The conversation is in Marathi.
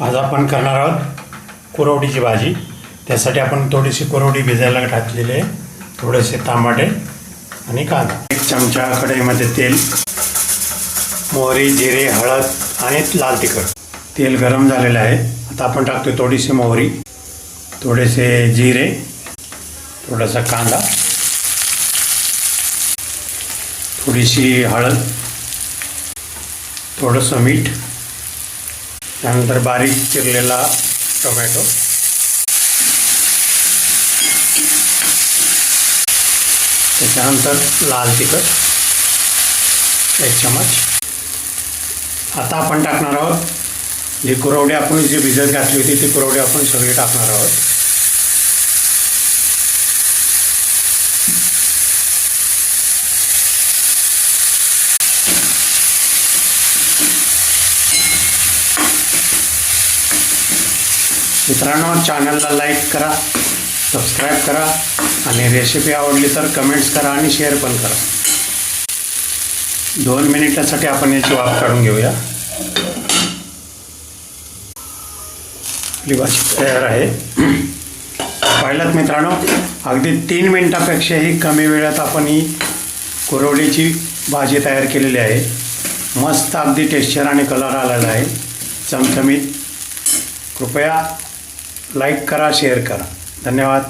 आज आपण करणार आहोत कुरवडीची भाजी। त्यासाठी आपण थोडीशी कुरवडी भिजायला घातलेली आहे, थोडेसे टमाटे आणि कांदा। 1 चमचा कढईमध्ये तेल, मोहरी, जिरे, हळद आणि लाल तिखट। तेल गरम झालेलं आहे। आता आपण टाकतो थोडीशी मोहरी, थोडेसे जिरे, थोडासा कांदा, थोडीशी हळद, थोडंसं मीठ, त्यानंतर बारीक चिरलेला टोमॅटो, त्याच्यानंतर लाल तिखट 1 चमच। आता आपण टाकणार आहोत जी कुरवडी आपण जी भिजत घातली होती ती कुरवडी आपण सगळी टाकणार आहोत। मित्रांनो, चॅनलला लाईक करा, सबस्क्राईब करा आणि रेसिपी आवडली तर कमेंट्स करा आणि शेअर पण करा। 2 मिनिटासाठी आपण याची वाफ काढून घेऊया। आपली भाजी तयार आहे। पाहिलात मित्रांनो, अगदी 3 मिनिटापेक्षाही कमी वेळात आपण ही कुरवडीची भाजी तयार केलेली आहे। मस्त अगदी टेक्स्चर आणि कलर आलेला आहे, चमचमीत। कृपया लाईक करा, शेअर करा। धन्यवाद।